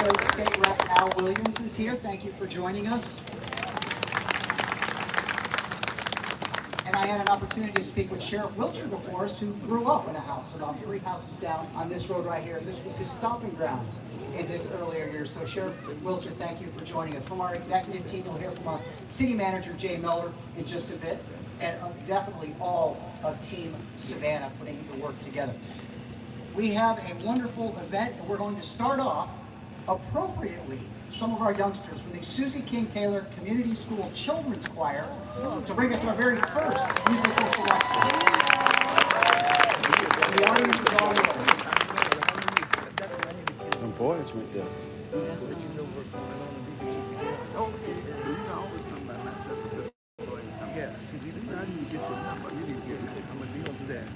Also, State Rep Al Williams is here. Thank you for joining us. And I had an opportunity to speak with Sheriff Wiltshire before us, who grew up in a house about 3 houses down on this road right here. And this was his stomping grounds in his earlier years. So Sheriff Wiltshire, thank you for joining us. From our executive team, you'll hear from our city manager, Jay Miller, in just a bit. And definitely all of Team Savannah putting the work together. We have a wonderful event, and we're going to start off appropriately some of our youngsters from the Susie King Taylor Community School Children's Choir to bring us our very first musical selection. The audience is all yours. Them boys right there. Yeah, see, we did not even get your number. You didn't get it. I'm going to deal with that.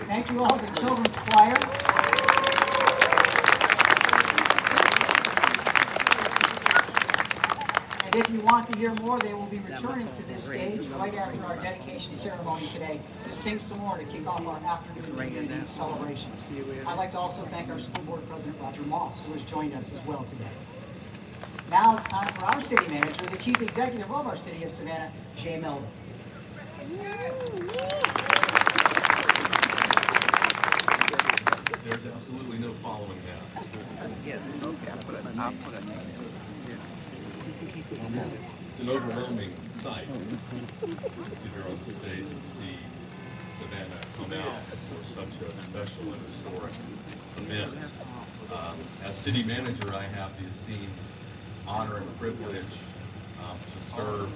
Thank you all to the Children's Choir. And if you want to hear more, they will be returning to this stage right after our dedication ceremony today to sing some more to kick off our afternoon evening celebration. I'd like to also thank our school board president, Roger Moss, who has joined us as well today. Now it's time for our city manager, the chief executive of our city of Savannah, Jay Melvin. There's absolutely no following that. Yeah, okay, I'll put a name. Just in case we don't know. It's an overwhelming sight to sit here on the stage and see Savannah come out for such a special and historic event. As city manager, I have the esteemed honor and privilege to serve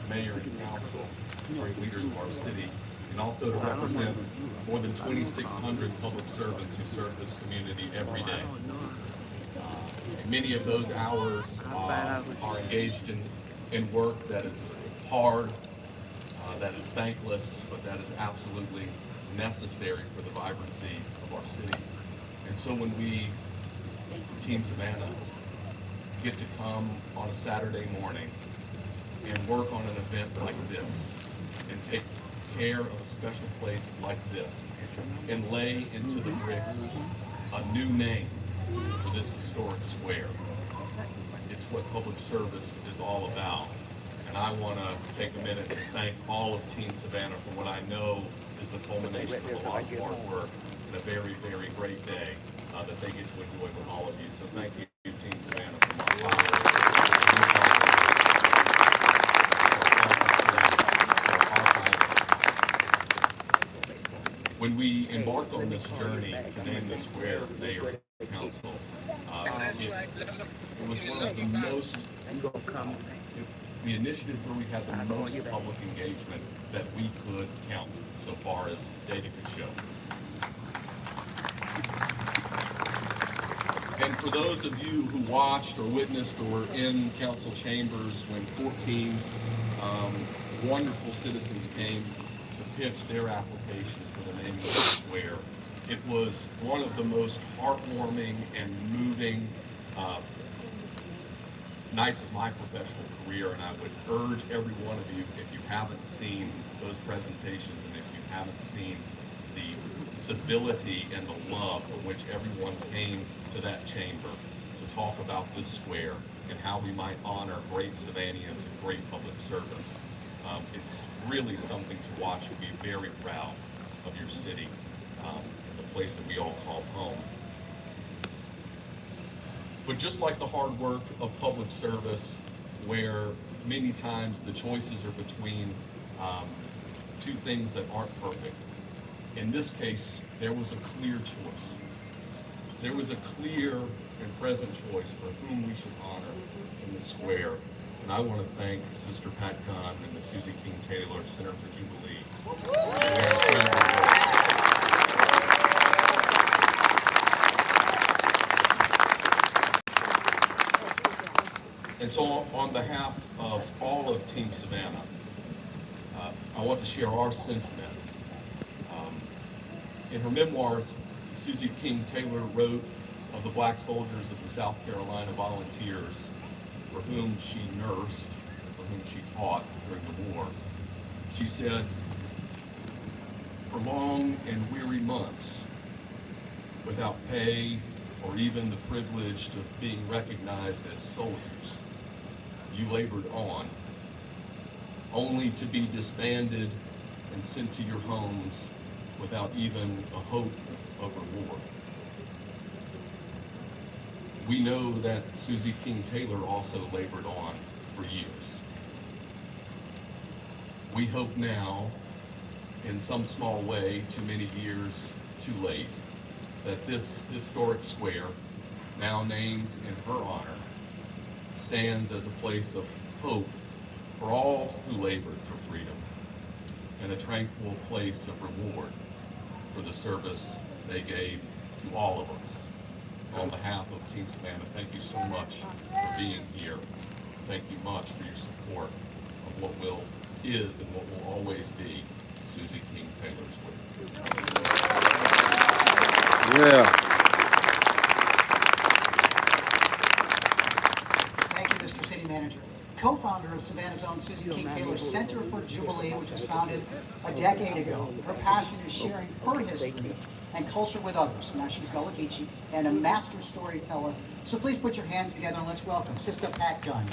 mayor and council, great leaders of our city, and also to represent more than 2,600 public servants who serve this community every day. Many of those hours are engaged in work that is hard, that is thankless, but that is absolutely necessary for the vibrancy of our city. And so when we, Team Savannah, get to come on a Saturday morning and work on an event like this and take care of a special place like this and lay into the bricks a new name for this historic square. It's what public service is all about. And I want to take a minute to thank all of Team Savannah for what I know is the culmination of a lot of hard work and a very, very great day that they get to enjoy with all of you. So thank you, Team Savannah, from our When we embarked on this journey to name the square Mayor and Council, it was one of the most, the initiative where we had the most public engagement that we could count so far as data could show. And for those of you who watched or witnessed or were in council chambers when 14 wonderful citizens came to pitch their applications for the naming of the square, it was one of the most heartwarming and moving nights of my professional career, and I would urge every one of you, if you haven't seen those presentations and if you haven't seen the civility and the love with which everyone came to that chamber to talk about this square and how we might honor great Savannians and great public service. It's really something to watch and be very proud of your city, the place that we all call home. But just like the hard work of public service, where many times the choices are between two things that aren't perfect, in this case, there was a clear choice. There was a clear and present choice for whom we should honor in the square. And I want to thank Sister Pat Gunn and the Susie King Taylor Center for Jubilee for their incredible work. And so on behalf of all of Team Savannah, I want to share our sentiment. In her memoirs, Susie King Taylor wrote of the black soldiers of the South Carolina Volunteers for whom she nursed, for whom she taught during the war. She said, "For long and weary months, without pay or even the privilege of being recognized as soldiers, you labored on, only to be disbanded and sent to your homes without even a hope of reward." We know that Susie King Taylor also labored on for years. We hope now, in some small way, too many years too late, that this historic square, now named in her honor, stands as a place of hope for all who labored for freedom and a tranquil place of reward for the service they gave to all of us. On behalf of Team Savannah, thank you so much for being here. Thank you much for your support of what is and what will always be Susie King Taylor Square. Yeah. Thank you, Mr. City Manager. Co-founder of Savannah's own Susie King Taylor Center for Jubilee, which was founded a decade ago. Her passion is sharing her history and culture with others. Now she's Gullah Geechee and a master storyteller. So please put your hands together and let's welcome Sister Pat Gunn.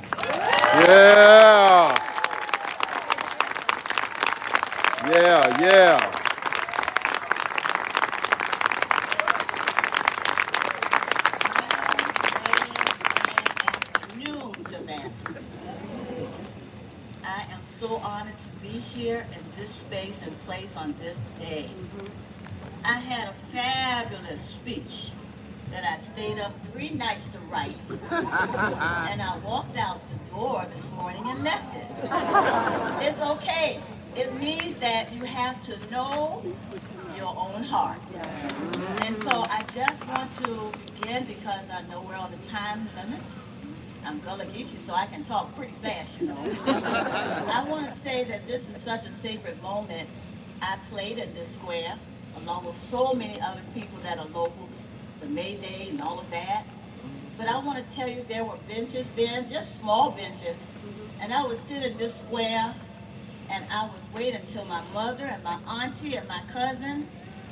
Yeah. Yeah. I am so honored to be here in this space and place on this day. I had a fabulous speech that I stayed up 3 nights to write, and I walked out the door this morning and left it. It's okay. It means that you have to know your own heart. And so I just want to begin because I know we're on the time limit. I'm Gullah Geechee, so I can talk pretty fast, you know. I want to say that this is such a sacred moment. I played in this square along with so many other people that are local, the May Day and all of that. But I want to tell you there were benches then, just small benches, and I would sit in this square and I would wait until my mother and my auntie and my cousin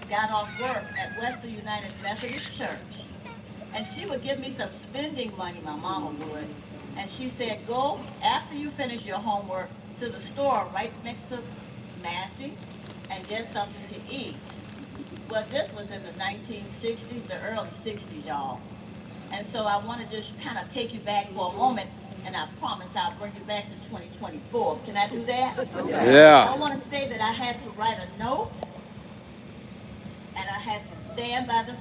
got off work at Western United Methodist Church. And she would give me some spending money, my mama would. And she said, go, after you finish your homework, to the store right next to Massey and get something to eat. Well, this was in the 1960s, the early 60s, y'all. And so I want to just kind of take you back for a moment, and I promise I'll bring you back to 2024. Can I do that? Yeah. I want to say that I had to write a note, and I had to stand by the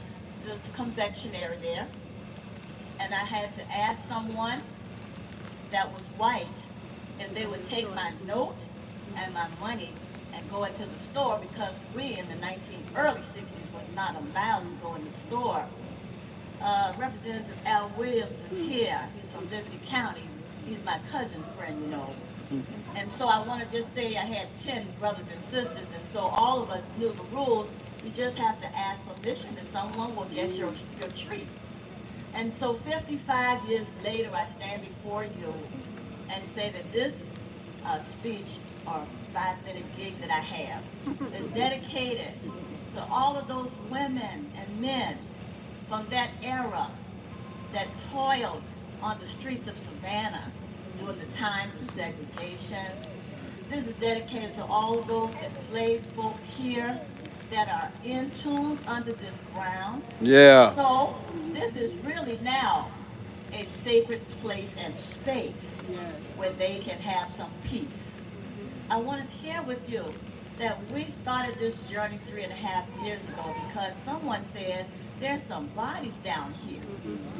confectionery there, and I had to ask someone that was white if they would take my notes and my money and go into the store, because we in the early 60s was not allowed to go in the store. Representative Al Williams is here. He's from Liberty County. He's my cousin friend, you know. And so I want to just say I had 10 brothers and sisters, and so all of us knew the rules. You just have to ask permission and someone will get your treat. And so 55 years later, I stand before you and say that this speech or 5-minute gig that I have is dedicated to all of those women and men from that era that toiled on the streets of Savannah during the times of segregation. This is dedicated to all of those enslaved folks here that are entombed under this ground. Yeah. So this is really now a sacred place and space where they can have some peace. I want to share with you that we started this journey 3.5 years ago because someone said there's some bodies down here.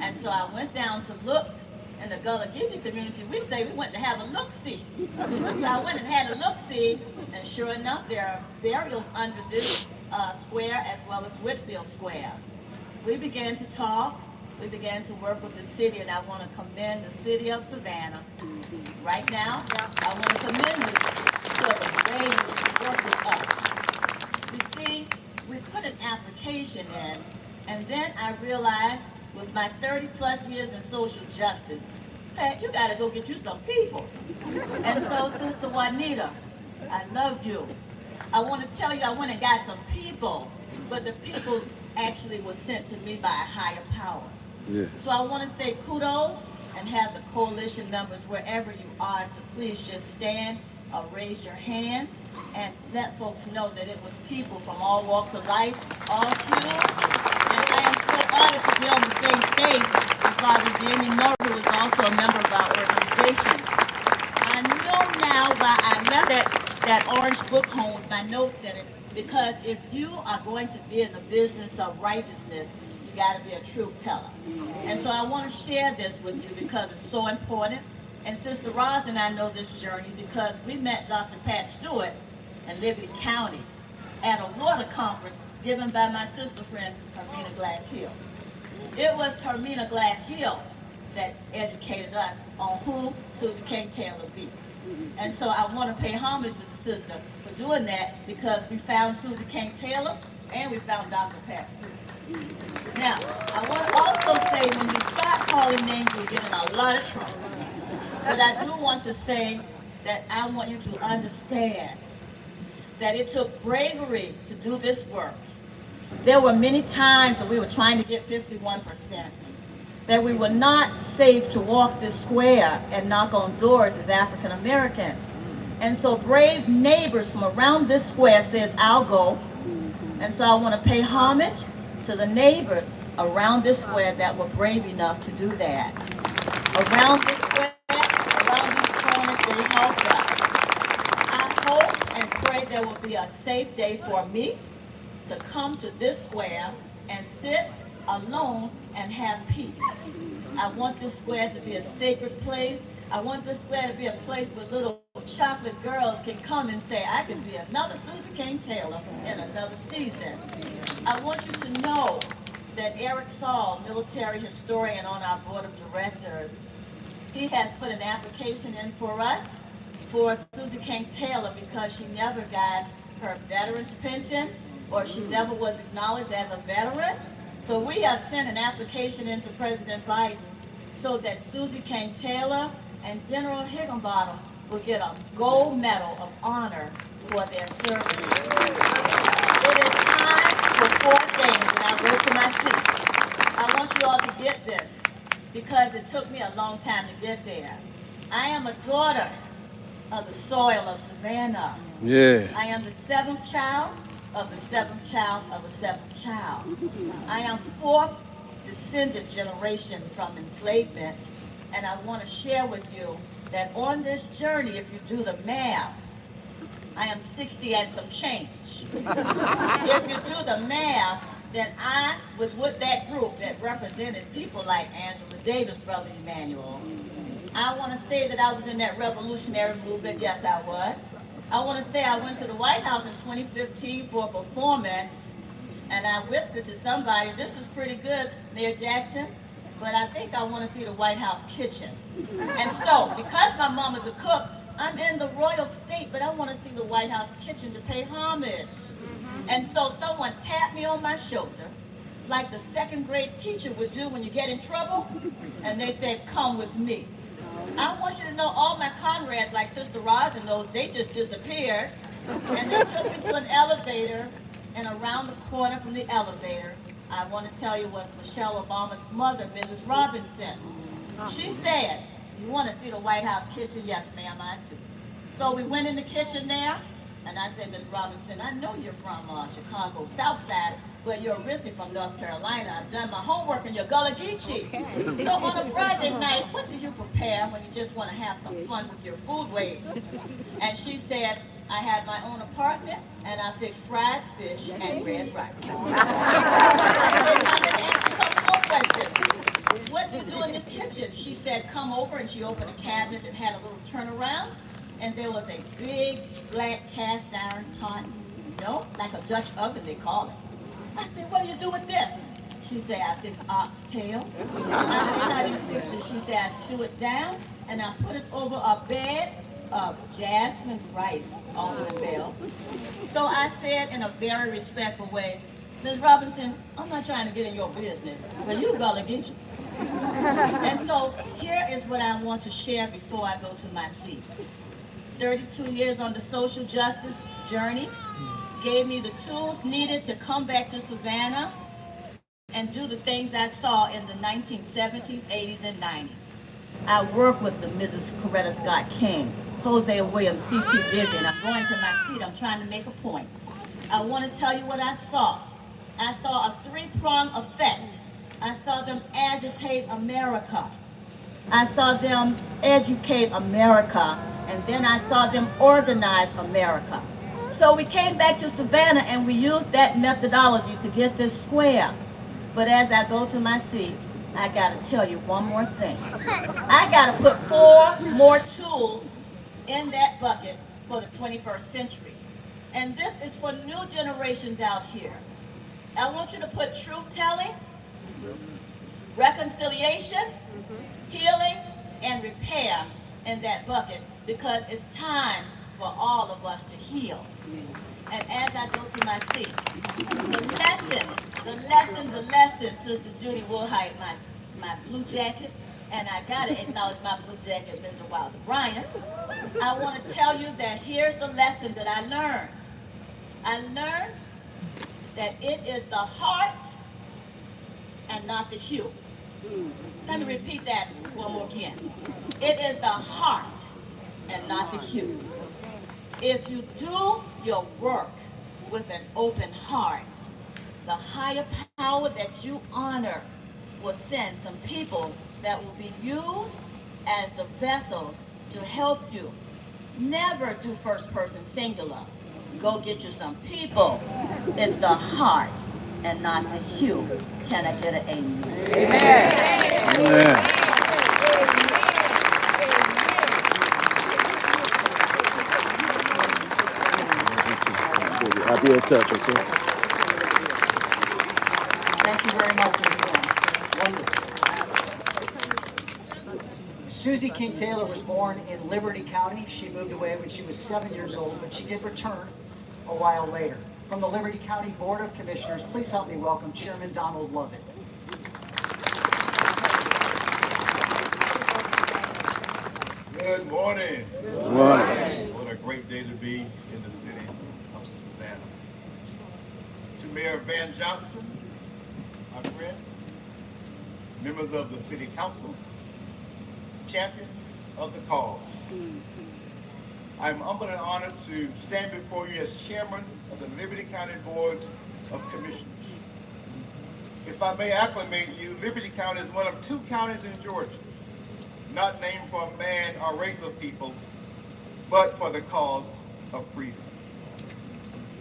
And so I went down to look in the Gullah Geechee community. We say we went to have a look-see. So I went and had a look-see, and sure enough, there are burials under this square as well as Whitfield Square. We began to talk. We began to work with the city, and I want to commend the city of Savannah. Right now, I want to commend you for the way you work with us. You see, we put an application in, and then I realized with my 30-plus years in social justice, hey, you got to go get you some people. And so, Sister Juanita, I love you. I want to tell you I went and got some people, but the people actually were sent to me by a higher power. Yeah. So I want to say kudos and have the coalition members wherever you are to please just stand or raise your hand and let folks know that it was people from all walks of life, all skills. And I am so honored to be on the same stage with Father Jamie Norwood, who is also a member of our organization. I know now why I left that orange book home with my notes in it, because if you are going to be in the business of righteousness, you got to be a truth teller. And so I want to share this with you because it's so important. And Sister Roz and I know this journey because we met Dr. Pat Stewart in Liberty County at a water conference given by my sister friend, Hermina Glass Hill. It was Hermina Glass Hill that educated us on who Susie King Taylor be. And so I want to pay homage to the sister for doing that because we found Susie King Taylor and we found Dr. Pat Stewart. Now, I want to also say when you start calling names, we get in a lot of trouble. But I do want to say that I want you to understand that it took bravery to do this work. There were many times that we were trying to get 51%, that we were not safe to walk this square and knock on doors as African Americans. And so brave neighbors from around this square says, I'll go. And so I want to pay homage to the neighbors around this square that were brave enough to do that. Around this square, around these corners, they helped us. I hope and pray there will be a safe day for me to come to this square and sit alone and have peace. I want this square to be a sacred place. I want this square to be a place where little chocolate girls can come and say, I can be another Susie King Taylor in another season. I want you to know that Eric Saul, military historian on our board of directors, he has put an application in for us for Susie King Taylor because she never got her veteran's pension or she never was acknowledged as a veteran. So we have sent an application in to President Biden so that Susie King Taylor and General Higginbottom will get a gold medal of honor for their service. It is time for 4 things, and I wrote to my seat. I want you all to get this because it took me a long time to get there. I am a daughter of the soil of Savannah. Yeah. I am the 7th child of the 7th child of a 7th child. I am 4th descendant generation from enslavement, and I want to share with you that on this journey, if you do the math, I am 60 and some change. If you do the math, then I was with that group that represented people like Angela Davis, Brother Emmanuel. I want to say that I was in that revolutionary movement. Yes, I was. I want to say I went to the White House in 2015 for a performance, and I whispered to somebody, this is pretty good, Mayor Jackson, but I think I want to see the White House kitchen. And so, because my mom is a cook, I'm in the royal state, but I want to see the White House kitchen to pay homage. And so someone tapped me on my shoulder, like the 2nd grade teacher would do when you get in trouble, and they said, come with me. I want you to know all my comrades, like Sister Roz and those, they just disappeared. And they took me to an elevator, and around the corner from the elevator, I want to tell you was Michelle Obama's mother, Mrs. Robinson. She said, you want to see the White House kitchen? Yes, ma'am, I do. So we went in the kitchen there, and I said, Ms. Robinson, I know you're from Chicago, South Side, well, you're originally from North Carolina. I've done my homework and you're Gullah Geechee. So on a Friday night, what do you prepare when you just want to have some fun with your food ways? And she said, I had my own apartment and I fixed fried fish and red rice. What do you do in this kitchen? She said, come over, and she opened a cabinet that had a little turnaround, and there was a big black cast iron pot, like a Dutch oven they call it. I said, what do you do with this? She said, I fix oxtail. I said, how do you fix it? She said, I stew it down and I put it over a bed of jasmine rice, almond bell. So I said in a very respectful way, Ms. Robinson, I'm not trying to get in your business, but you Gullah Geechee. And so here is what I want to share before I go to my seat. 32 years on the social justice journey gave me the tools needed to come back to Savannah and do the things I saw in the 1970s, 80s, and 90s. I worked with the Mrs. Coretta Scott King, Hosea Williams, C.T. Vivian. I'm going to my seat. I'm trying to make a point. I want to tell you what I saw. I saw a three-pronged effect. I saw them agitate America. I saw them educate America. And then I saw them organize America. So we came back to Savannah and we used that methodology to get this square. But as I go to my seat, I got to tell you one more thing. I got to put 4 more tools in that bucket for the 21st century. And this is for new generations out here. I want you to put truth-telling, reconciliation, healing, and repair in that bucket, because it's time for all of us to heal. And as I go to my seat, the lesson, Sister Judy Woolhite, my blue jacket, and I gotta acknowledge my blue jacket, Mr. Wilder Bryan. I want to tell you that here's the lesson that I learned. I learned that it is the heart and not the hue. Let me repeat that one more again. It is the heart and not the hue. If you do your work with an open heart, the higher power that you honor will send some people that will be used as the vessels to help you. Never do first person singular. Go get you some people. It's the heart and not the hue. Can I get an amen? Amen. Amen. I'll be in touch, okay? Thank you very much, Ms. Wonderful. Susie King Taylor was born in Liberty County. She moved away when she was 7 years old, but she did return a while later. From the Liberty County Board of Commissioners, please help me welcome Chairman Donald Lovett. Good morning. Good morning. What a great day to be in the city of Savannah. To Mayor Van Johnson, my friend, members of the City Council, champions of the cause. I'm humbled and honored to stand before you as chairman of the Liberty County Board of Commissioners. If I may acclimate you, Liberty County is one of 2 counties in Georgia not named for a man or race of people, but for the cause of freedom.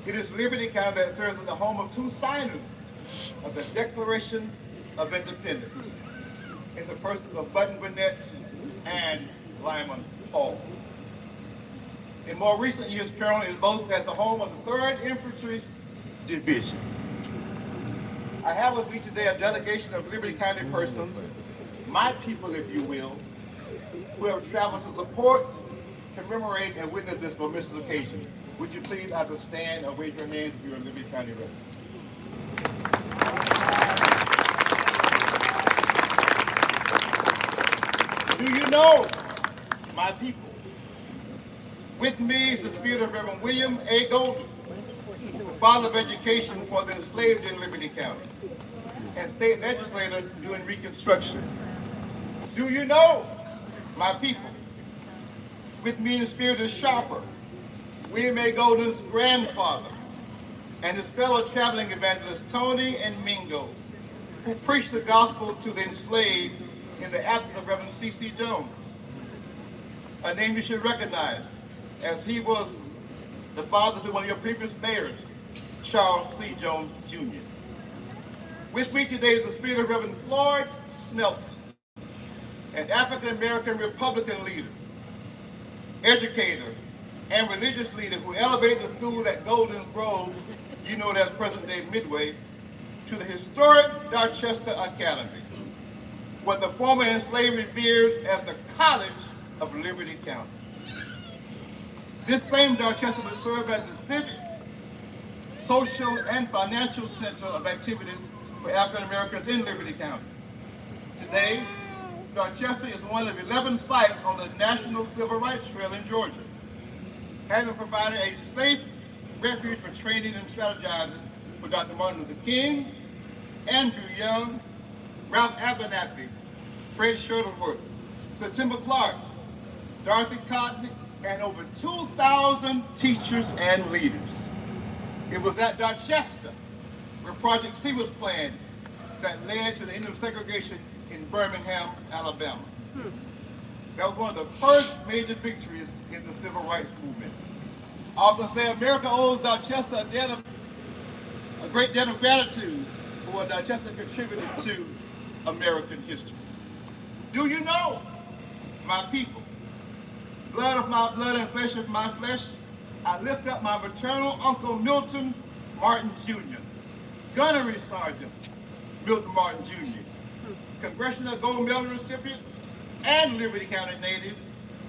It is Liberty County that serves as the home of 2 signers of the Declaration of Independence, in the persons of Button Burnett and Lyman Hall. In more recent years, currently it boasts as the home of the 3rd Infantry Division. I have with me today a delegation of Liberty County persons, my people, if you will, who have traveled to support, commemorate, and witness this momentous occasion. Would you please either stand or wave your hands if you're a Liberty County resident? Do you know, my people, with me is the spirit of Reverend William A. Golden, father of education for the enslaved in Liberty County, and state legislator during Reconstruction. Do you know, my people, with me in spirit is Sharper, William A. Golden's grandfather, and his fellow traveling evangelists, Tony and Mingo, who preached the gospel to the enslaved in the absence of Reverend C.C. Jones, a name you should recognize, as he was the father to one of your previous mayors, Charles C. Jones, Jr. With me today is the spirit of Reverend Floyd Snelson, an African-American Republican leader, educator, and religious leader who elevated the school at Golden Grove, you know it as present-day Midway, to the historic Dorchester Academy, what the former enslaved revered as the College of Liberty County. This same Dorchester would serve as the civic, social, and financial center of activities for African Americans in Liberty County. Today, Dorchester is one of 11 sites on the National Civil Rights Trail in Georgia, having provided a safe refuge for training and strategizing for Dr. Martin Luther King, Andrew Young, Ralph Abernathy, Fred Shuttlesworth, September Clark, Dorothy Cotton, and over 2,000 teachers and leaders. It was at Dorchester where Project C was planned that led to the end of segregation in Birmingham, Alabama. That was one of the first major victories in the civil rights movement. I often say America owes Dorchester a great debt of gratitude for what Dorchester contributed to American history. Do you know, my people, blood of my blood and flesh of my flesh, I lift up my maternal Uncle Milton Martin Jr., Gunnery Sergeant Milton Martin Jr., Congressional Gold Medal recipient and Liberty County native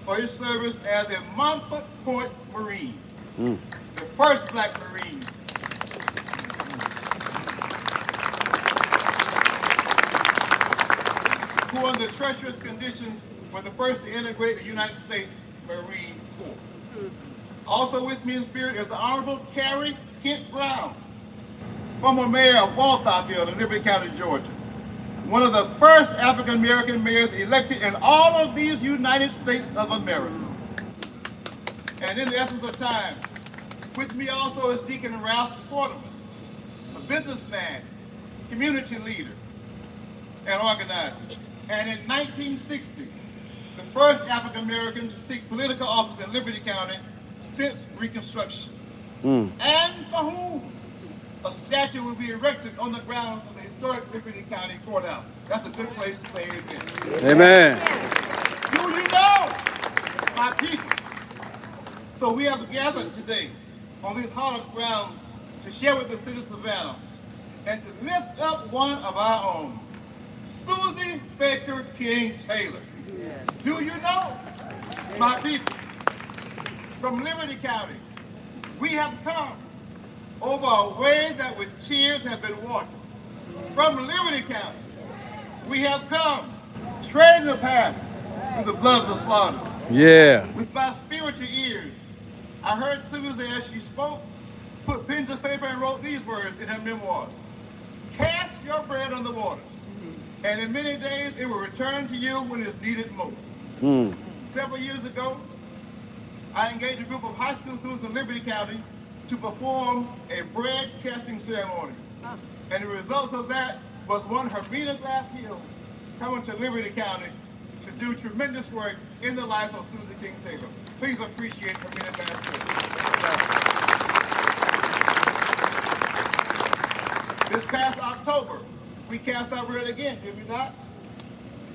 for his service as a Montfort Point Marine, the first black Marines who under treacherous conditions were the first to integrate the United States Marine Corps. Also with me in spirit is the Honorable Carrie Kent Brown, former mayor of Walthallville in Liberty County, Georgia. One of the first African-American mayors elected in all of these United States of America. And in the essence of time, with me also is Deacon Ralph Quarterman, a businessman, community leader, and organizer. And in 1960, the first African-American to seek political office in Liberty County since Reconstruction. And for whom a statue will be erected on the grounds of the historic Liberty County Courthouse. That's a good place to say amen. Amen. Do you know, my people? So we have gathered today on these hallowed grounds to share with the city of Savannah and to lift up one of our own, Susie Baker King Taylor. Do you know, my people, from Liberty County, we have come over a way that with tears have been watered. From Liberty County, we have come, treading the path through the blood of the slaughter. Yeah. With my spiritual ears, I heard Susie as she spoke, put pen to paper and wrote these words in her memoirs. Cast your bread on the waters, and in many days it will return to you when it's needed most. Several years ago, I engaged a group of high school students in Liberty County to perform a bread casting ceremony. And the results of that was one Hermina Glass Hill coming to Liberty County to do tremendous work in the life of Susie King Taylor. Please appreciate Hermina Glass Hill. This past October, we cast our bread again, did we not?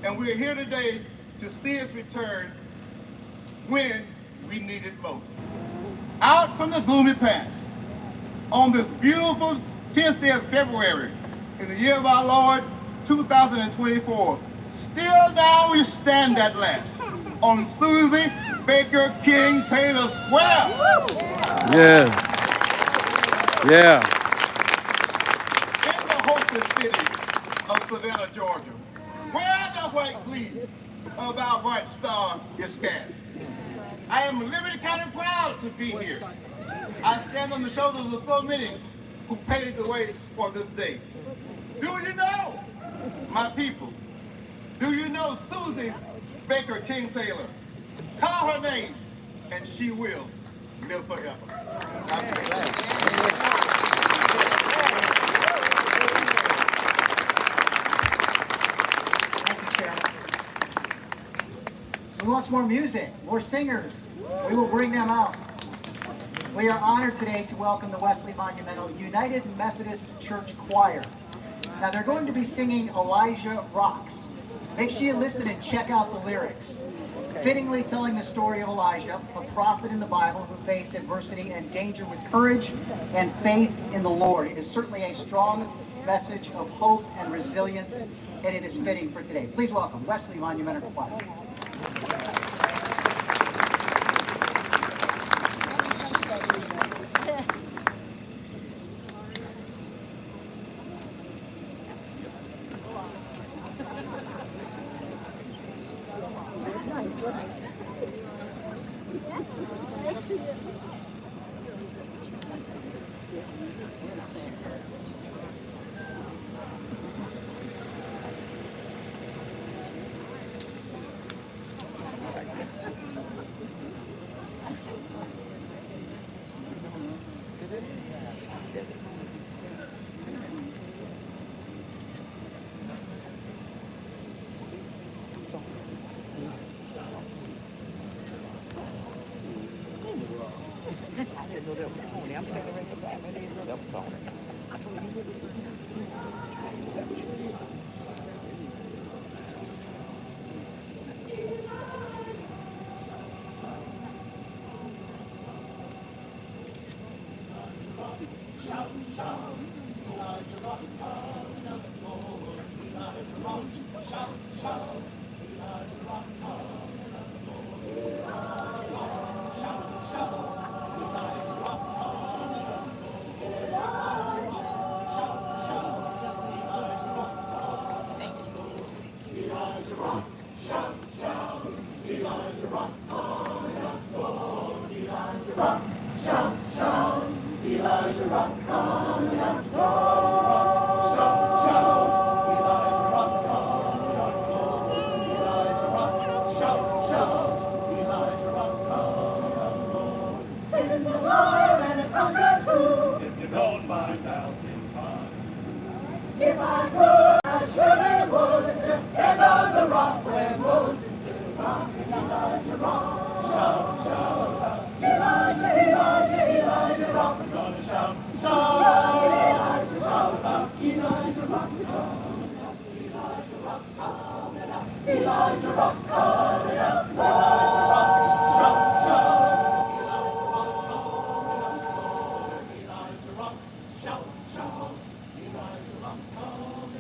And we're here today to see its return when we need it most. Out from the gloomy past, on this beautiful 10th day of February, in the year of our Lord, 2024, still now we stand at last on Susie Baker King Taylor Square. Yeah. Yeah. In the hostess city of Savannah, Georgia, where the white gleam of our bright star is cast. I am Liberty County proud to be here. I stand on the shoulders of so many who paved the way for this day. Do you know, my people, do you know Susie Baker King Taylor? Call her name and she will live forever. We want some more music, more singers. We will bring them out. We are honored today to welcome the Wesley Monumental United Methodist Church Choir. Now they're going to be singing Elijah Rocks. Make sure you listen and check out the lyrics. Fittingly telling the story of Elijah, a prophet in the Bible who faced adversity and danger with courage and faith in the Lord. It is certainly a strong message of hope and resilience, and it is fitting for today. Please welcome Wesley Monumental Choir. I didn't know that was Tony. I'm standing right beside my name. That was Tony. I told you it was If I could, I surely would just stand on the rock where Moses stood. Rock, Elijah, rock, shout, shout. Elijah, Elijah, Elijah, rock. I'm gonna shout, shout. Elijah, shout, Elijah, rock, Elijah, rock, coming up. Elijah, rock, coming up. Elijah, rock, shout, shout. Elijah, rock, coming up. Elijah, rock, shout, shout. Elijah, rock, coming up.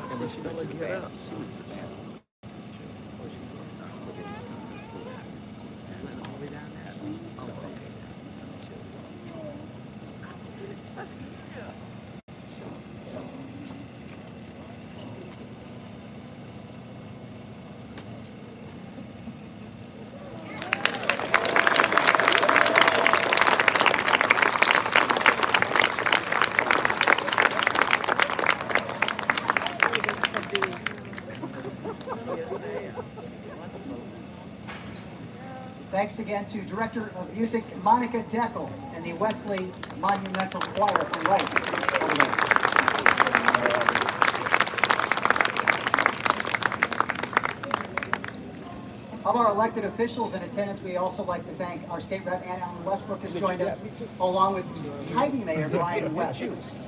And when she got to get up, she was the bad. Went all the way down there. Oh, okay. Thanks again to Director of Music Monica Deckel and the Wesley Monumental Choir from right over there. Of our elected officials in attendance, we also like to thank our State Rep Ann Allen Westbrook has joined us, along with Tybee Mayor Brian West,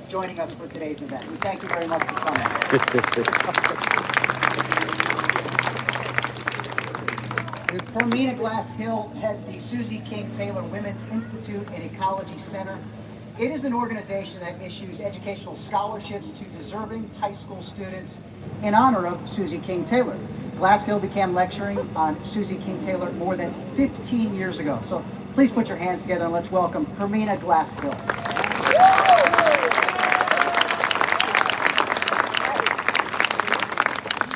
joining us for today's event. We thank you very much for coming. Hermina Glass-Hill heads the Susie King Taylor Women's Institute and Ecology Center. It is an organization that issues educational scholarships to deserving high school students in honor of Susie King Taylor. Glass-Hill began lecturing on Susie King Taylor more than 15 years ago. So please put your hands together and let's welcome Hermina Glass-Hill.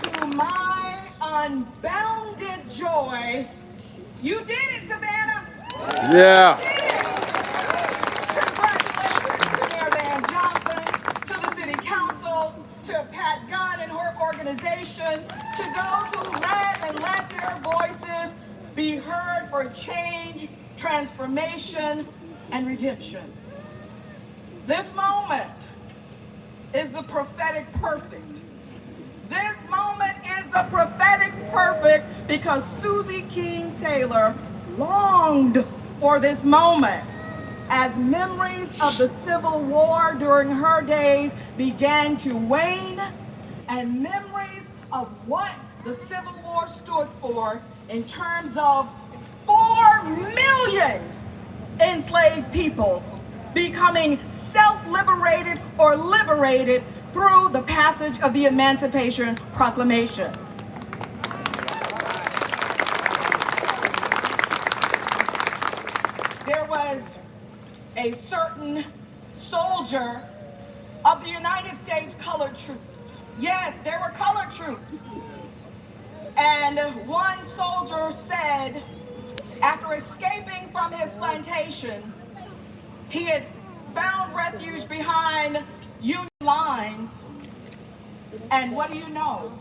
To my unbounded joy, you did it, Savannah. Yeah. You did it. Congratulations to Mayor Van Johnson, to the City Council, to Pat Gunn and her organization. organization, to those who led and let their voices be heard for change, transformation, and redemption. This moment is the prophetic perfect. This moment is the prophetic perfect because Susie King Taylor longed for this moment as memories of the Civil War during her days began to wane and memories of what the Civil War stood for in terms of 4 million enslaved people becoming self-liberated or liberated through the passage of the Emancipation Proclamation. There was a certain soldier of the United States colored troops. Yes, there were colored troops. And one soldier said, after escaping from his plantation, he had found refuge behind Union lines. And what do you know?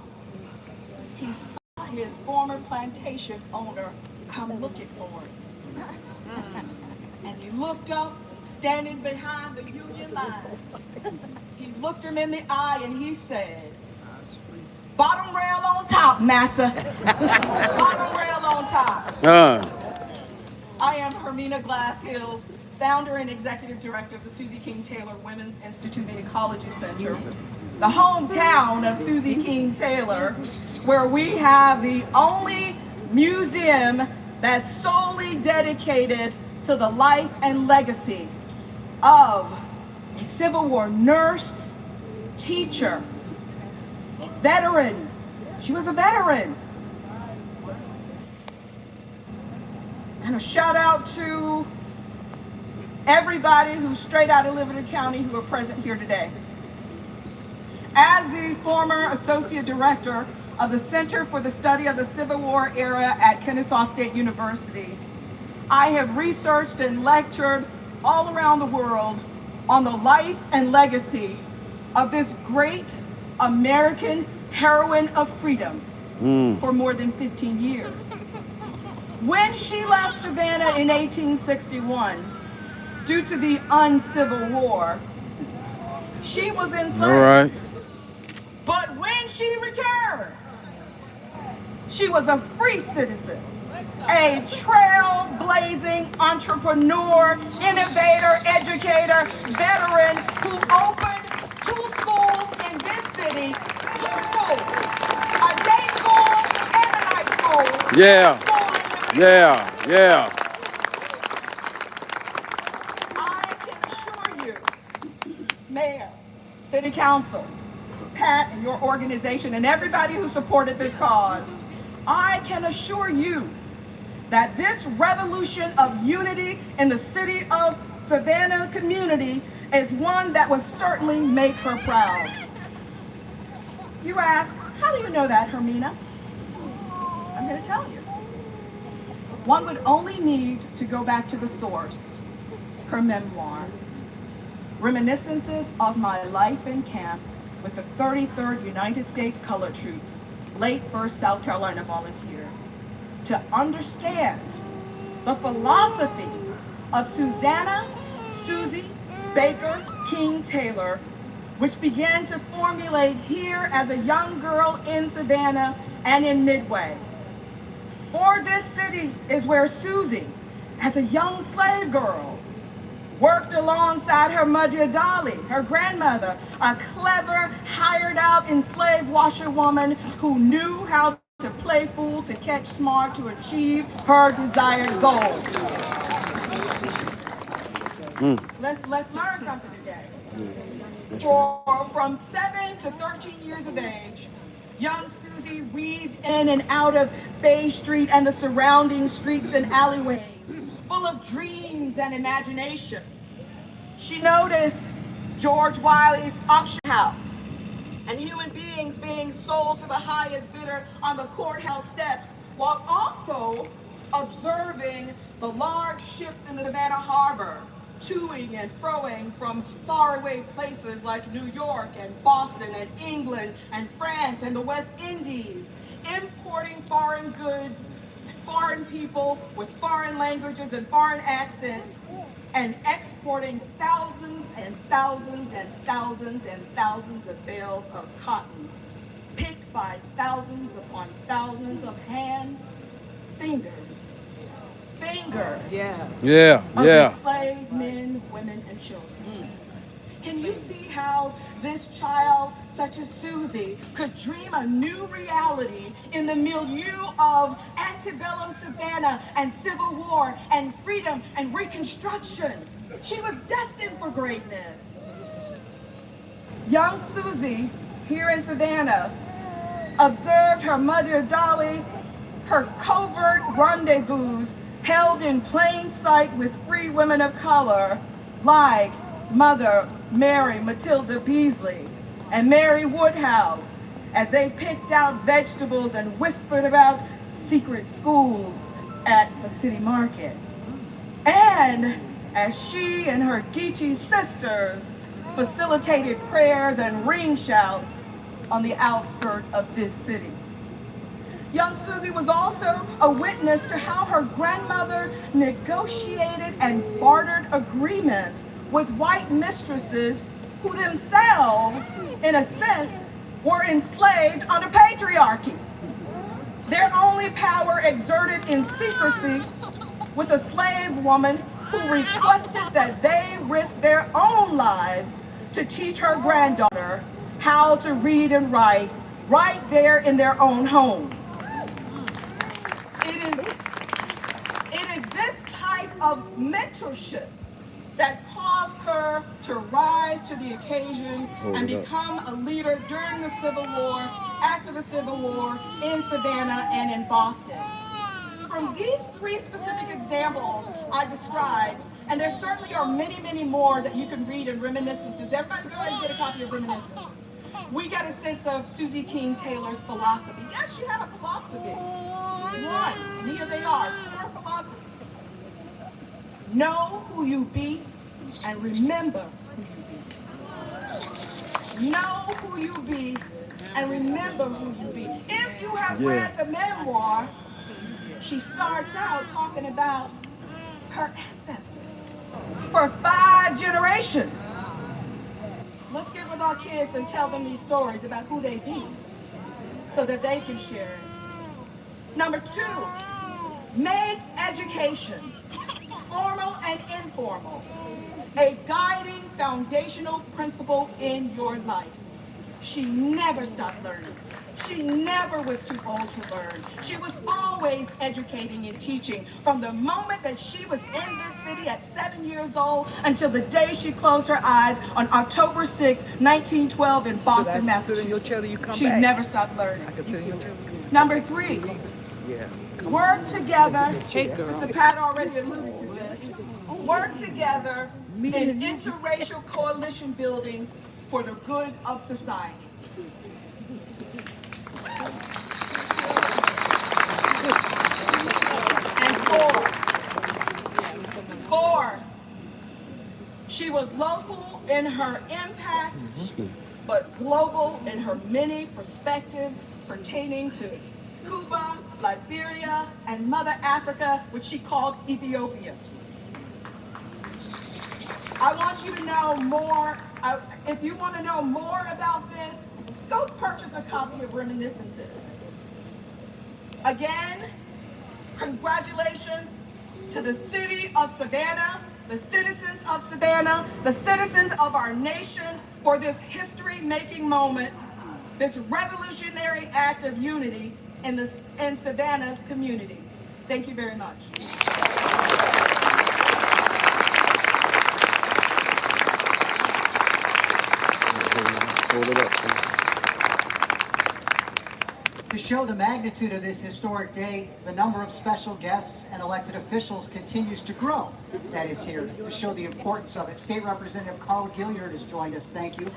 He saw his former plantation owner come looking for him. And he looked up, standing behind the Union line. He looked him in the eye and he said, "Bottom rail on top, massa." Bottom rail on top. I am Hermina Glasshill, founder and executive director of the Susie King Taylor Women's Institute and Ecology Center, the hometown of Susie King Taylor, where we have the only museum that's solely dedicated to the life and legacy of a Civil War nurse, teacher, veteran. She was a veteran. And a shout out to everybody who's straight out of Liberty County who are present here today. As the former associate director of the Center for the Study of the Civil War Era at Kennesaw State University, I have researched and lectured all around the world on the life and legacy of this great American heroine of freedom for more than 15 years. When she left Savannah in 1861, due to the uncivil war, she was enslaved. All right. But when she returned, she was a free citizen, a trailblazing entrepreneur, innovator, educator, veteran who opened 2 schools in this city, 2 schools, a day school and a night school. Yeah. Yeah. I can assure you, Mayor, City Council, Pat and your organization and everybody who supported this cause, I can assure you that this revolution of unity in the city of Savannah community is one that will certainly make her proud. You ask, how do you know that, Hermina? I'm going to tell you. One would only need to go back to the source, her memoir, Reminiscences of My Life in Camp with the 33rd United States Colored Troops, late 1st South Carolina Volunteers, to understand the philosophy of Susanna Susie Baker King Taylor, which began to formulate here as a young girl in Savannah and in Midway. For this city is where Susie, as a young slave girl, worked alongside her mother Dolly, her grandmother, a clever, hired-out enslaved washerwoman who knew how to play fool to catch smart to achieve her desired goals. Let's learn something today. From 7 to 13 years of age, young Susie weaved in and out of Bay Street and the surrounding streets and alleyways, full of dreams and imagination. She noticed George Wiley's auction house and human beings being sold to the highest bidder on the courthouse steps, while also observing the large ships in the Savannah harbor toing and froing from faraway places like New York and Boston and England and France and the West Indies, importing foreign goods, foreign people with foreign languages and foreign accents, and exporting thousands and thousands and thousands and thousands of bales of cotton, picked by thousands upon thousands of hands, fingers of enslaved men, women, and children. Can you see how this child, such as Susie, could dream a new reality in the milieu of antebellum Savannah and Civil War and freedom and Reconstruction? She was destined for greatness. Young Susie, here in Savannah, observed her mother Dolly, her covert rendezvous held in plain sight with free women of color like Mother Mary Matilda Beasley and Mary Woodhouse, as they picked out vegetables and whispered about secret schools at the city market. And as she and her Geechee sisters facilitated prayers and ring shouts on the outskirts of this city. Young Susie was also a witness to how her grandmother negotiated and bartered agreements with white mistresses who themselves, in a sense, were enslaved under patriarchy. Their only power exerted in secrecy with a slave woman who requested that they risk their own lives to teach her granddaughter how to read and write right there in their own homes. It is this type of mentorship that caused her to rise to the occasion and become a leader during the Civil War, after the Civil War, in Savannah and in Boston. From these three specific examples I described, and there certainly are many, many more that you can read in Reminiscences. Everybody go ahead and get a copy of Reminiscences. We get a sense of Susie King Taylor's philosophy. Yes, she had a philosophy. One, and here they are, four philosophies. Know who you be and remember who you be. Know who you be and remember who you be. If you have read the memoir, she starts out talking about her ancestors for 5 generations. Let's get with our kids and tell them these stories about who they be so that they can share it. Number 2, make education, formal and informal, a guiding foundational principle in your life. She never stopped learning. She never was too old to learn. She was always educating and teaching from the moment that she was in this city at 7 years old until the day she closed her eyes on October 6, 1912 in Boston, Massachusetts. She never stopped learning. Number 3, work together. Sister Pat already alluded to this. Work together in interracial coalition building for the good of society. And 4, she was local in her impact, but global in her many perspectives pertaining to Cuba, Liberia, and Mother Africa, which she called Ethiopia. I want you to know more. If you want to know more about this, go purchase a copy of Reminiscences. Again, congratulations to the city of Savannah, the citizens of Savannah, the citizens of our nation for this history-making moment, this revolutionary act of unity in Savannah's community. Thank you very much. To show the magnitude of this historic day, the number of special guests and elected officials continues to grow. That is here to show the importance of it. State Representative Carl Gilliard has joined us. Thank you.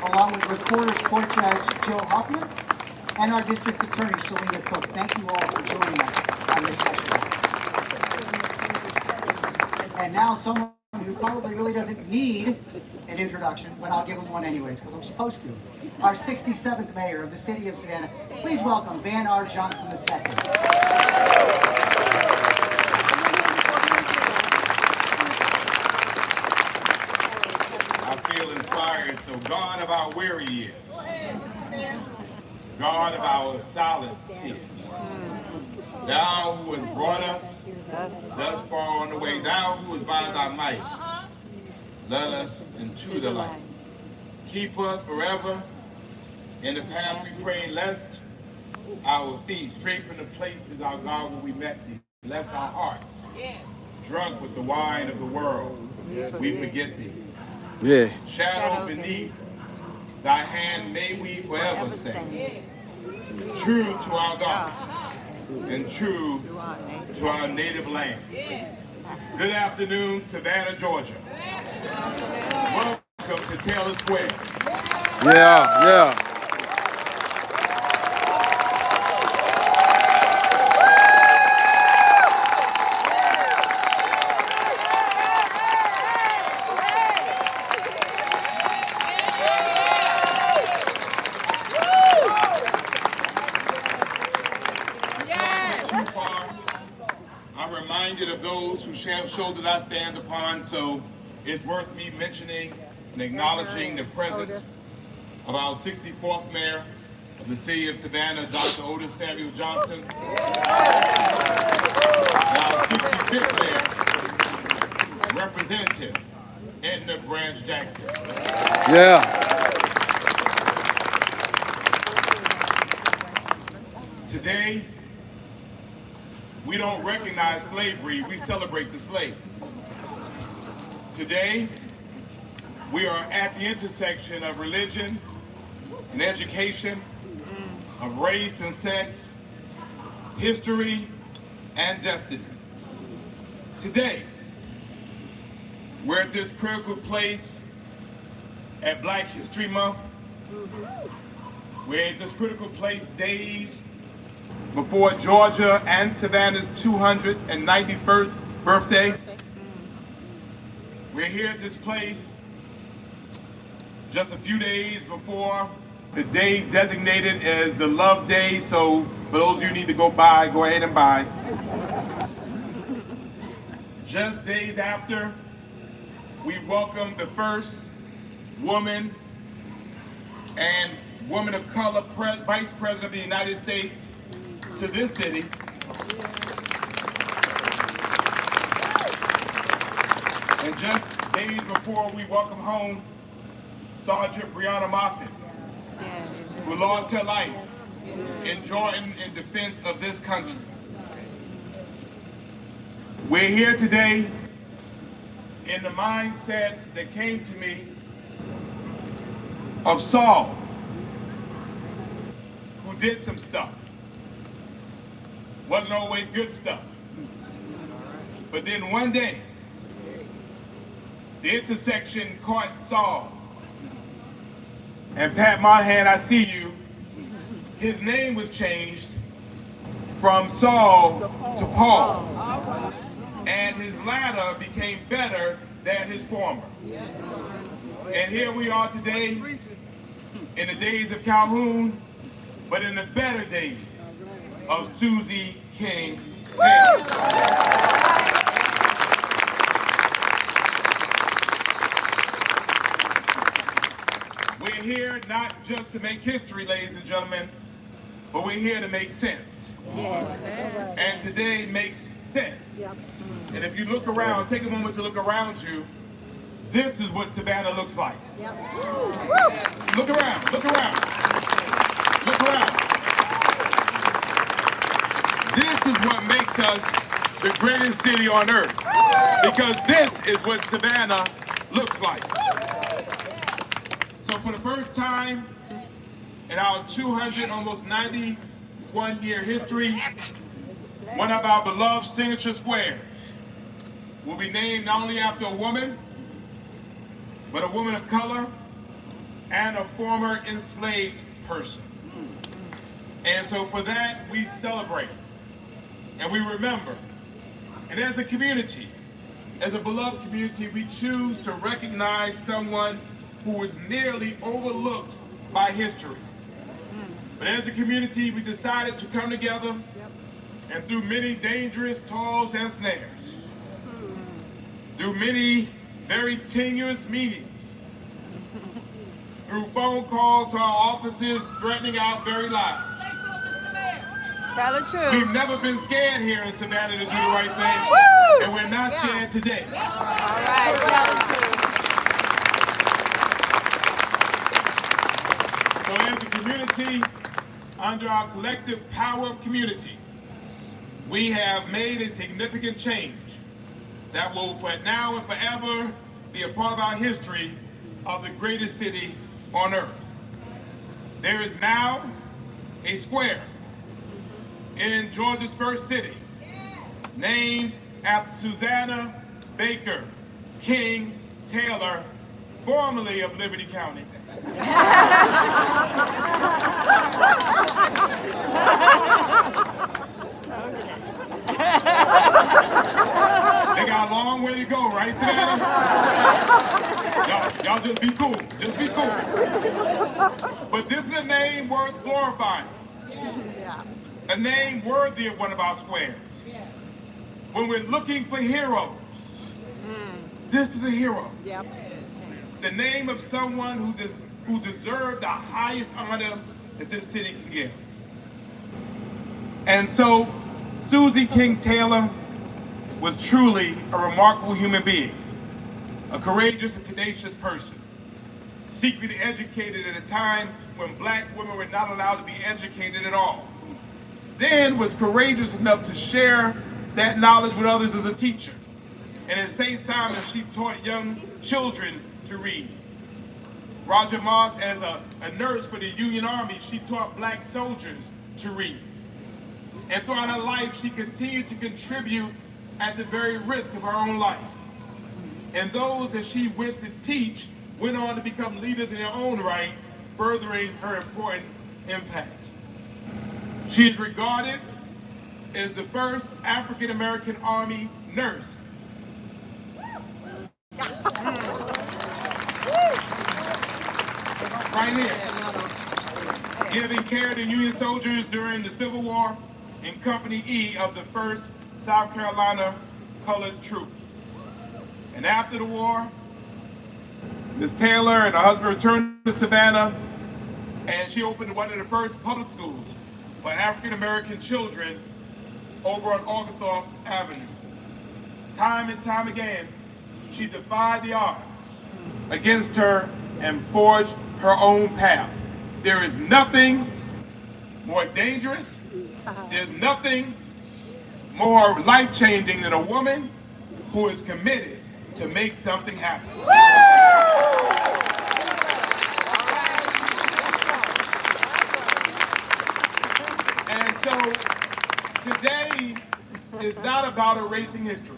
Along with Recorder Court Judge Joe Hoffman and our District Attorney Shalina Cook. Thank you all for joining us on this session. And now someone gentleman who probably really doesn't need an introduction, but I'll give him one anyways, because I'm supposed to. Our 67th mayor of the city of Savannah. Please welcome Van R. Johnson II. I feel inspired. So God of our weary years, God of our silent tears, thou who hast brought us thus far on the way, thou who hast by thy might led us into the light. Keep us forever in the path we pray, lest our feet stray from the places, our God, where we met thee, lest our hearts, drunk with the wine of the world, we forget thee. Yeah. Shadow beneath thy hand may we forever stay. True to our God and true to our native land. Good afternoon, Savannah, Georgia. Welcome to Taylor Square. Yeah, yeah. Too far, I'm reminded of those whose shoulders I stand upon, so it's worth me mentioning and acknowledging the presence of our 64th mayor of the city of Savannah, Dr. Otis Samuel Johnson, and our 65th mayor, Representative Edna Branch Jackson. Yeah. Today, we don't recognize slavery, we celebrate the slave. Today, we are at the intersection of religion and education, of race and sex, history and destiny. Today, we're at this critical place at Black History Month. We're at this critical place days before Georgia and Savannah's 291st birthday. We're here at this place just a few days before the day designated as the Love Day, so for those of you who need to go ahead and buy. Just days after, we welcomed the first woman and woman of color Vice President of the United States to this city. And just days before, we welcome home Sergeant Breonna Moffett, who lost her life in Jordan in defense of this country. We're here today in the mindset that came to me of Saul, who did some stuff. Wasn't always good stuff. But then one day, the intersection caught Saul. And Pat Monahan, I see you. His name was changed from Saul to Paul. And his latter became better than his former. And here we are today in the days of Calhoun, but in the better days of Susie King Taylor. We're here not just to make history, ladies and gentlemen, but we're here to make sense. Yes. And today makes sense. Yep. And if you look around, take a moment to look around you, this is what Savannah looks like. Yep. Look around, look around, look around. This is what makes us the greatest city on earth, because this is what Savannah looks like. So for the first time in our 291-year history, one of our beloved signature squares will be named not only after a woman, but a woman of color and a former enslaved person. And so for that, we celebrate and we remember. And as a community, As a beloved community, we choose to recognize someone who was nearly overlooked by history. But as a community, we decided to come together and through many dangerous toils and snares, through many very tenuous meetings, through phone calls to our offices threatening our very lives. Tell the truth. We've never been scared here in Savannah to do the right thing, Woo! and we're not scared today. All right, tell the truth. So as a community, under our collective power of community, we have made a significant change that will, for now and forever, be a part of our history of the greatest city on earth. There is now a square in Georgia's first city, named after Susanna Baker King Taylor, formerly of Liberty County. They got a long way to go, right, Savannah? Y'all just be cool. Just be cool. But this is a name worth glorifying. A name worthy of one of our squares. When we're looking for heroes, this is a hero. Yep. The name of someone who deserved the highest honor that this city can give. And so, Susie King Taylor was truly a remarkable human being, a courageous and tenacious person, secretly educated at a time when black women were not allowed to be educated at all. Then was courageous enough to share that knowledge with others as a teacher. And at St. Simon, she taught young children to read. Roger Moss, as a nurse for the Union Army, she taught black soldiers to read. And throughout her life, she continued to contribute at the very risk of her own life. And those that she went to teach went on to become leaders in their own right, furthering her important impact. She is regarded as the first African-American Army nurse. Right here. Giving care to Union soldiers during the Civil War in Company E of the 1st South Carolina Colored Troops. And after the war, Ms. Taylor and her husband returned to Savannah, and she opened one of the first public schools for African-American children over on Augusthoff Avenue. Time and time again, she defied the odds against her and forged her own path. There is nothing more dangerous, there's nothing more life-changing than a woman who is committed to make something happen. And so today is not about erasing history.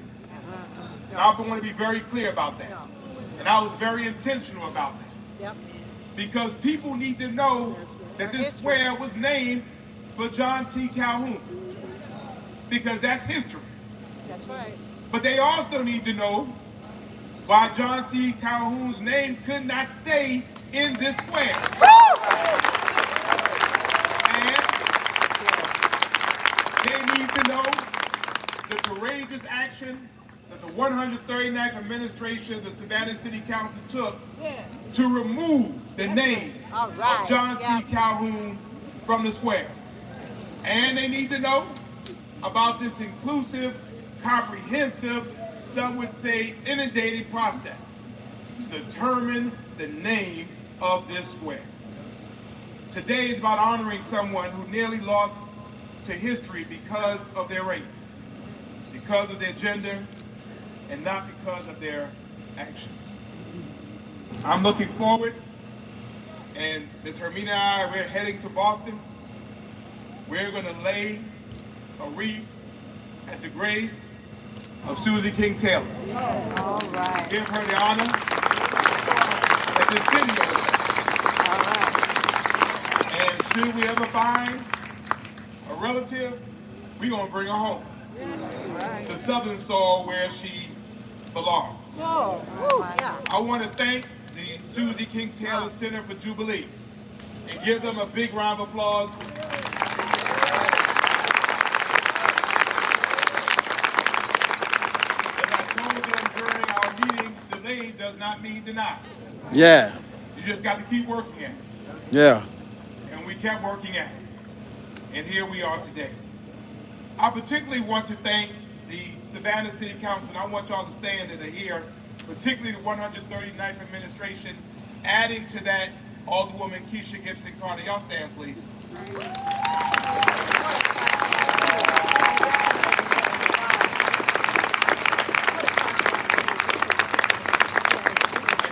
I want to be very clear about that. And I was very intentional about that. Yep. Because people need to know that this square was named for John C. Calhoun. Because that's history. That's right. But they also need to know why John C. Calhoun's name could not stay in this square. And they need to know the courageous action that the 139th administration of the Savannah City Council took to remove the name of John C. Calhoun from the square. And they need to know about this inclusive, comprehensive, some would say inundated process to determine the name of this square. Today is about honoring someone who nearly lost to history because of their race, because of their gender, and not because of their actions. I'm looking forward, and Ms. Hermina and I, we're heading to Boston. We're going to lay a wreath at the grave of Susie King Taylor. All right. Give her the honor at the city of it. And should we ever find a relative, we're going to bring her home to Southern soil where she belongs. Whoa. Yeah. I want to thank the Susie King Taylor Center for Jubilee and give them a big round of applause. As I told them during our meeting, delayed does not mean denied. Yeah. You just got to keep working at it. Yeah. And we kept working at it. And here we are today. I particularly want to thank the Savannah City Council, and I want y'all to stand that are here, particularly the 139th Administration, adding to that Alderwoman Keisha Gibson Carter. Y'all stand, please. And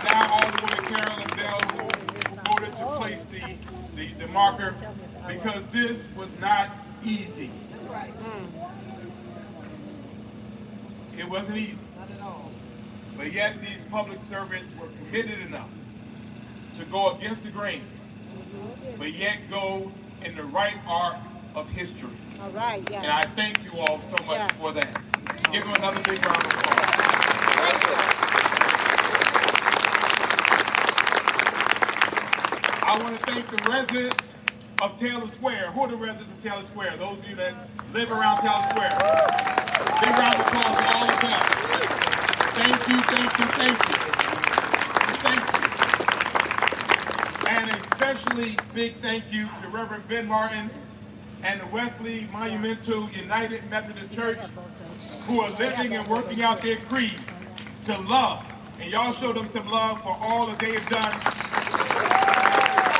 now Alderwoman Carolyn Bell, who voted to place the marker, because this was not easy. It wasn't easy. But yet these public servants were committed enough to go against the grain, but yet go in the right arc of history. All right, yes. And I thank you all so much for that. Give them another big round of applause. I want to thank the residents of Taylor Square. Who are the residents of Taylor Square? Those of you that live around Taylor Square. Big round of applause to all of them. Thank you, thank you, thank you. Thank you. And especially big thank you to Reverend Ben Martin and the Wesley Monumental United Methodist Church, who are living and working out their creed to love. And y'all show them some love for all that they have done.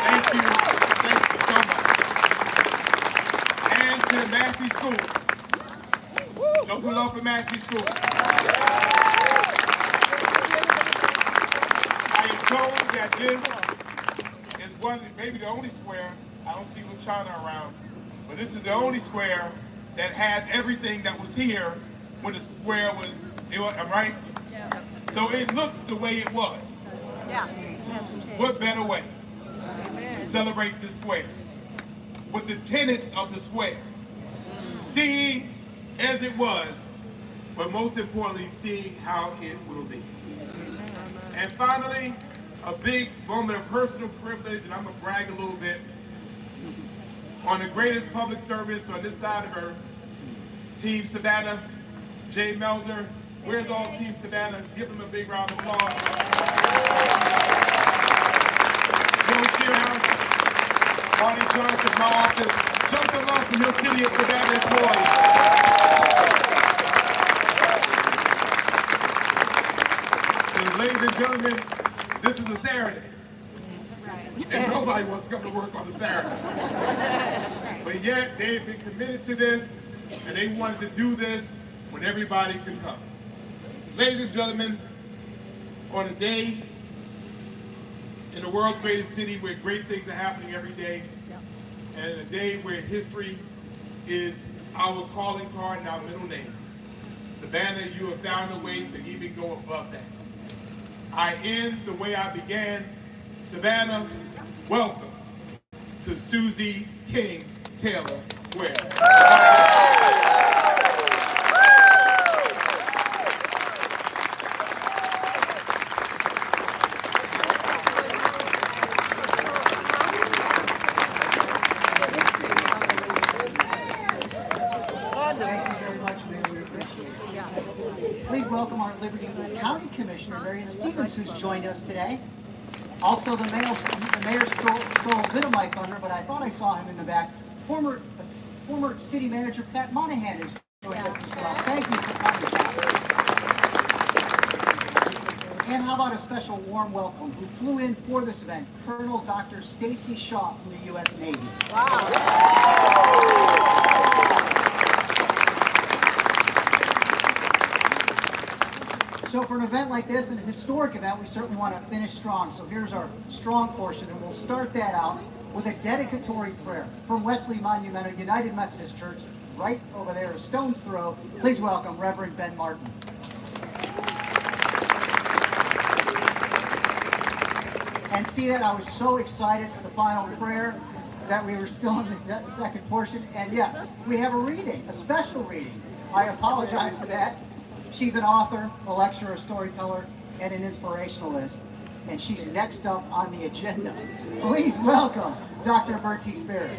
Thank you so much. And to the Massey School. Show some love for Massey School. I am told that this is maybe the only square, I don't see Luchana around, but this is the only square that has everything that was here when the square was, I'm right? Yeah. So it looks the way it was. Yeah. What better way to celebrate this square? With the tenets of the square. Seeing as it was, but most importantly, seeing how it will be. And finally, a big moment of personal privilege, and I'm going to brag a little bit, on the greatest public servants on this side of earth, Team Savannah, Jay Melder. Where's all Team Savannah? Give them a big round of applause. Joe Shearhouse, Marty Johnson, my office. Show some love from your city of Savannah employees. Ladies and gentlemen, this is a Saturday. And nobody wants to come to work on a Saturday. But yet, they've been committed to this, and they wanted to do this when everybody can come. Ladies and gentlemen, on a day in the world's greatest city where great things are happening every day, and a day where history is our calling card and our middle name, Savannah, you have found a way to even go above that. I end the way I began. Savannah, welcome to Susie King Taylor Square. Thank you very much, Mayor. We appreciate it. Please welcome our Liberty County Commissioner, Marion Stevens, who's joined us today. Also, the mayor stole a bit of my thunder, but I thought I saw him in the back. Former city manager Pat Monahan is joined us as well. Thank you for coming, Pat. And how about a special warm welcome, who flew in for this event, Colonel Dr. Stacy Shaw from the U.S. Navy. Wow. So for an event like this, and a historic event, we certainly want to finish strong. So here's our strong portion, and we'll start that out with a dedicatory prayer from Wesley Monumental United Methodist Church, right over there, a stone's throw. Please welcome Reverend Ben Martin. And see that I was so excited for the final prayer that we were still in the second portion. And yes, we have a reading, a special reading. I apologize for that. She's an author, a lecturer, a storyteller, and an inspirationalist. And she's next up on the agenda. Please welcome Dr. Bertie Sperry.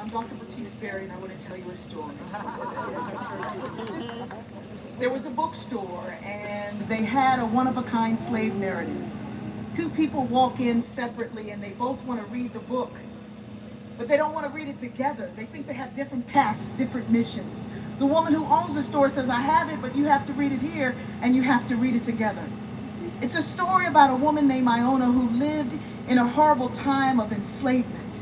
I'm Dr. Bertie Sperry, and I want to tell you a story. There was a bookstore, and they had a one-of-a-kind slave narrative. Two people walk in separately, and they both want to read the book, but they don't want to read it together. They think they have different paths, different missions. The woman who owns the store says, I have it, but you have to read it here, and you have to read it together. It's a story about a woman named Iona who lived in a horrible time of enslavement.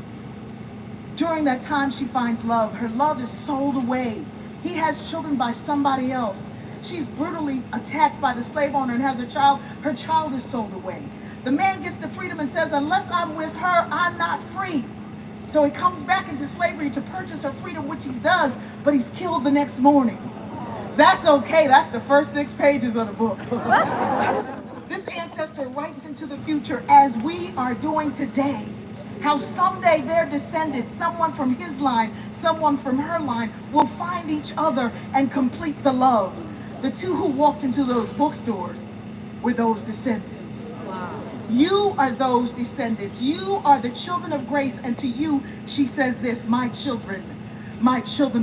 During that time, she finds love. Her love is sold away. He has children by somebody else. She's brutally attacked by the slave owner and has a child. Her child is sold away. The man gets the freedom and says, unless I'm with her, I'm not free. So he comes back into slavery to purchase her freedom, which he does, but he's killed the next morning. That's okay. That's the first 6 pages of the book. This ancestor writes into the future, as we are doing today, how someday their descendants, someone from his line, someone from her line, will find each other and complete the love. The two who walked into those bookstores were those descendants. You are those descendants. You are the children of grace. And to you, she says this, my children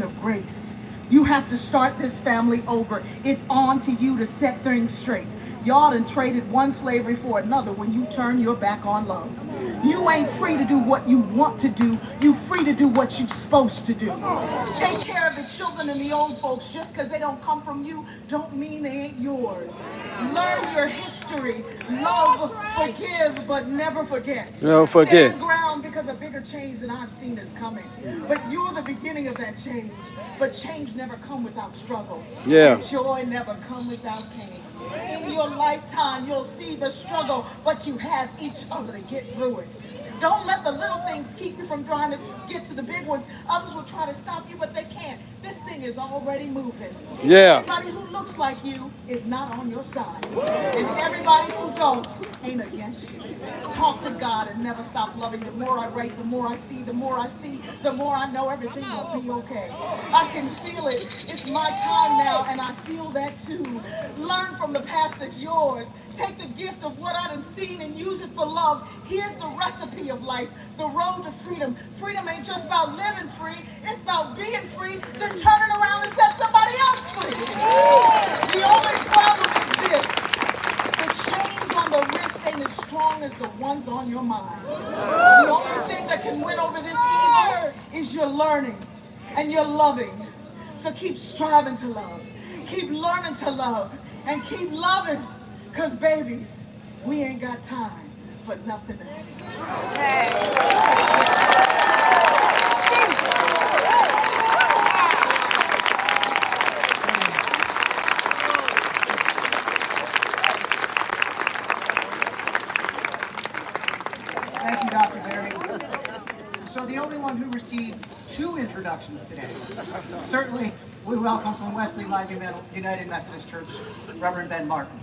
of grace. You have to start this family over. It's on to you to set things straight. Y'all done traded one slavery for another when you turn your back on love. You ain't free to do what you want to do. You free to do what you're supposed to do. Take care of the children and the old folks. Just because they don't come from you don't mean they ain't yours. Learn your history. Love, forgive, but never forget. Never forget. Stand ground because a bigger change than I've seen is coming. But you're the beginning of that change. But change never come without struggle. Yeah. And joy never come without pain. In your lifetime, you'll see the struggle, but you have each other to get through it. Don't let the little things keep you from trying to get to the big ones. Others will try to stop you, but they can't. This thing is already moving. Yeah. Everybody who looks like you is not on your side. And everybody who don't ain't against you. Talk to God and never stop loving. The more I write, the more I see, the more I see, the more I know everything will be okay. I can feel it. It's my time now, and I feel that too. Learn from the past that's yours. Take the gift of what I done seen and use it for love. Here's the recipe of life, the road to freedom. Freedom ain't just about living free, it's about being free, then turning around and set somebody else free. The only problem is this: the chains on the wrist ain't as strong as the ones on your mind. The only thing that can win over this evil is your learning and your loving. So keep striving to love, keep learning to love, and keep loving. Because babies, we ain't got time for nothing else. Thank you, Dr. Berry. So the only one who received 2 introductions today. Certainly, we welcome from Wesley Line United Methodist Church, Reverend Ben Martin.